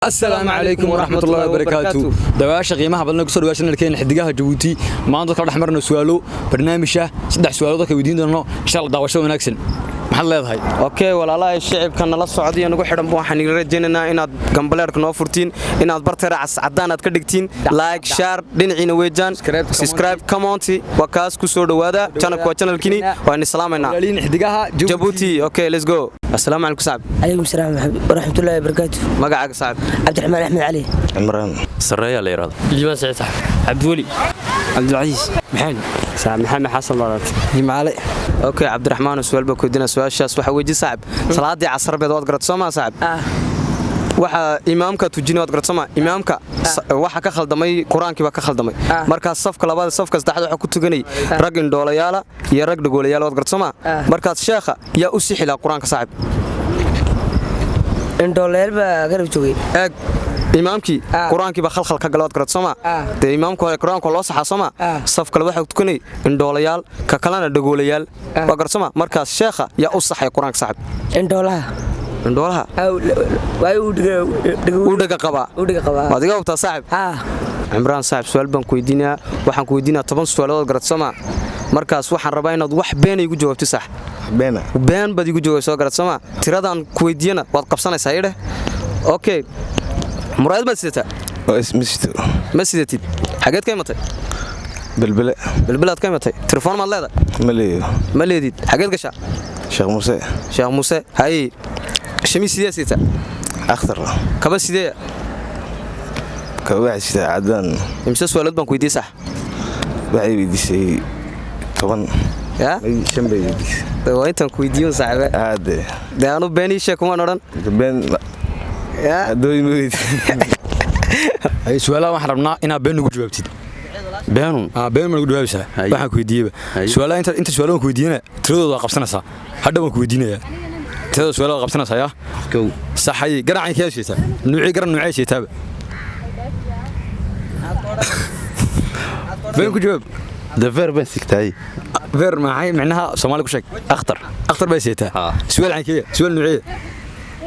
السلام عليكم ورحمة الله وبركاته. دواش قيمها بدنا كسر دواش نركين حدقها جبوتي ما عندك كده حمرنا سؤاله برنامجه صدق سؤاله ذاك ودين إنه إن شاء الله دواشه ونكسن محل هذا هاي. أوكي والله الشعب كان الله السعودية نقول حرام بوحنا نرجعنا إن جنبلار كنا فرتين إن برتر عدنا كدكتين لايك شير دين ويجان سبسكرايب كومنتي وكاس كسر وهذا كان كوتشنا الكني وإن السلام علينا. حدقها جبوتي أوكي let's go. السلام عليكم صاحب. عليكم السلام ورحمة الله وبركاته. ما قاعد صاحب. عبد الرحمن أحمد علي. عمران سرية ليراد الجمال سعيد صاحب. عبد الولي عبد العزيز محمد صاحب محمد حسن مرات علي. اوكي عبد الرحمن السؤال بكودنا سؤال شاس waxa weydii صاحب salaadii casar beed wad garad Soomaa صاحب waxa imaamka tujinay wad garad Soomaa imaamka waxa ka khaldamay quraanki ba ka khaldamay marka safka labaad safka saddexaad waxa ku tuganay rag indhoolayaala iyo rag dhagoolayaal wad garad Soomaa marka sheekha yaa u sixila quraanka صاحب indhooleel ba garab joogay imaamki quraanki ba khalkhal ka galad garad Soomaa de imaamku quraanka loo saxa Soomaa safka waxa ku tukanay indhoolayaal ka kalena dhagoolayaal waa garad Soomaa marka sheekha yaa u saxay quraanka صاحب indhoolaha way u dhaga qaba adiga waqta صاحب عمران صاحب سؤال بان ku weydiinaa waxaan ku weydiinaa 10 su'aalood garad Soomaa markaas waxaan rabaa inaad wax been igu jawaabto sax been bad igu jawaabto garad Soomaa tiradan ku weydiina waad qabsanaysaa iyada okay muraad ma sidata ma sidatid xageed ka imatay bilbilaad ka imatay telefoon ma leedahay ma leedid xageed gashaa sheekh muuse hay shamis sidee sidata أخضر kaba sidee كواحد عدن imsa su'aalood baan ku weydiiyay sax waxay weydiisay 10 ya shanbay weydiisay waa intaan ku weydiiyo saaxiibe aade daanu been ii sheeg kuma oran been ya dooyin weyd ay su'aalaha waxaan rabnaa inaad been ugu jawaabtid been ma ugu jawaabsaa waxaan ku weydiiyay su'aalaha inta su'aalaha ku weydiinaa tiradooda waa qabsanaysaa hadda waan ku weydiinayaa tirada su'aalaha qabsanaysaa ya kow saxay garacay ka heshiisa nuucii sheetaaba been ku jawaab دفر بس كتاي فير معي معناها صومالي كشك أخطر بس يتا سؤال عن كذا سؤال نوعية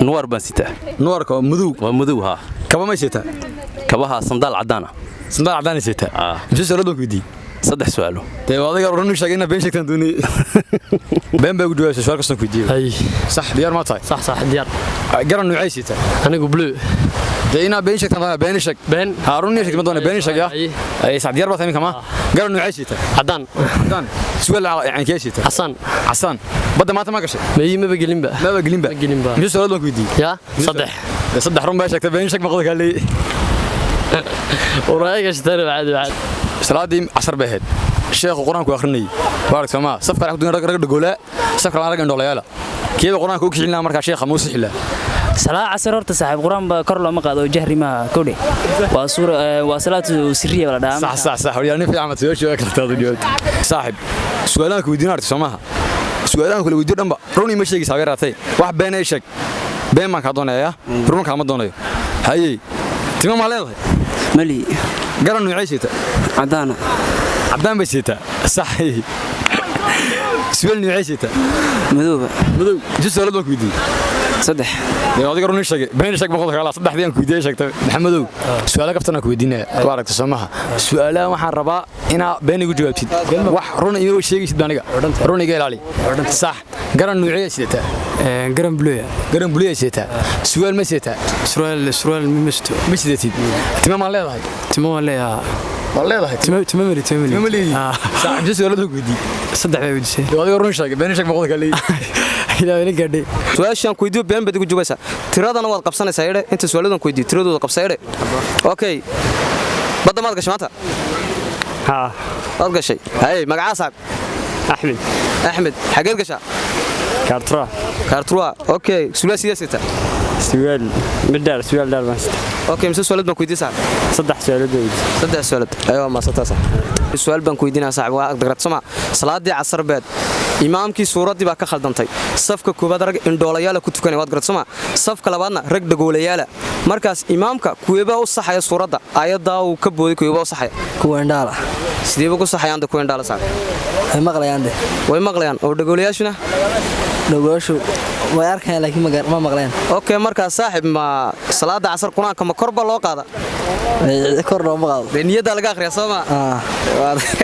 نور بنسيته نورك مذوب ومذوبها كم ما يسيتا كبها صندال عدانة صندال عدانة يسيتا مش سؤال بدي صدح سؤاله طيب هذا قررنا شاقينا بين شكل دوني بين بيقول جواز سؤال كسر كودي هاي صح ديار ما تاي صح ديار قرر نوعية يسيتا أنا قبله دينا بين شكل بين شك بين هارون يشك مدونه بين شك يا أي سعد ديار بثمين كمان قرر نوعية يسيتا عدان سؤال يعني كيش يسيتا حسن بدأ ما تماكش ما بقلين بقى مش سؤال كودي يا صدح رم بيشك بين شك ما قلت قال لي ورايك اشتري بعد سلادي عصر بهد الشيخ القرآن كو أخرني بارك سما سفر عبد الرجل دجولة سفر على رجل دوليالا كيف القرآن كو كشيلنا مركز الشيخ موسى حلا صلاة عصر ورت صاحب قرآن بكرله ما قادوا جهري ما كودي وصلاة سرية ولا دام صح يعني في عمل سويش وأكل تاضي صاحب سؤالك ودينار تسمعها سؤالك كل ودينار نبا روني مش يجي سافر عتي واحد بين إيشك بين ما كادونا يا رونك عم دونا هاي تمام عليه ملي قرن نعيشته عدان بسيته صحيح سؤال نعيشته مذوبة جزء ولا دوك ودي صدح يا هذا قرن نشق بين شق بقول خلاص صدح ديان كودي شقت محمدو سؤالك افتنا كودينا بارك تسمعها سؤالا waxaan rabaa ina been igu jawaabtid wax run iyo sheegaysid aniga run iga ilaali صح قرن نعيشته قرن بلويا سيتا سؤال ما سيتا سروال مش سيتي تمام عليه والله تمام لي صح جزء ولا دوك ودي صدح بيودي هذا قرن شق بين شق بقول قال لي إلى وين قدي su'aashan ku weydiiyo been bad igu jawaabsa tiradana waad qabsanaysaa iyada inta su'aaladan ku weydiiyo tiradooda qabsayre okay badda maad gashay maanta waad gashay hay magaca saab axmed xageed gashaa kaartura okay su'aal siyaasata سؤال دار بس okay imsa su'aalaad baan ku weydiisaa صدح سؤال aywa ma sataasa su'aal baan ku weydiinaa saaxiib waa garad Soomaa salaadii casar beed imaamkii suuradii baa ka khaldantay safka koobaad rag indhoolayaal ku tukanay waad garad Soomaa safka labaadna rag dhagoolayaal markaas imaamka kuweeba u saxaya suurada ayada uu ka booday kuweeba u saxaya kuwa indhaala sidee ugu saxayaan kuwa indhaala saaxiib ay maqlayaan way maqlayaan oo dhagoolayaashuna dhawaashu way arkayaan laakiin ma maqleen okay markaas saaxib ma salaada casar quraanka ma korba loo qaada kor loo ma qaado niyada laga akhriyaa Soomaa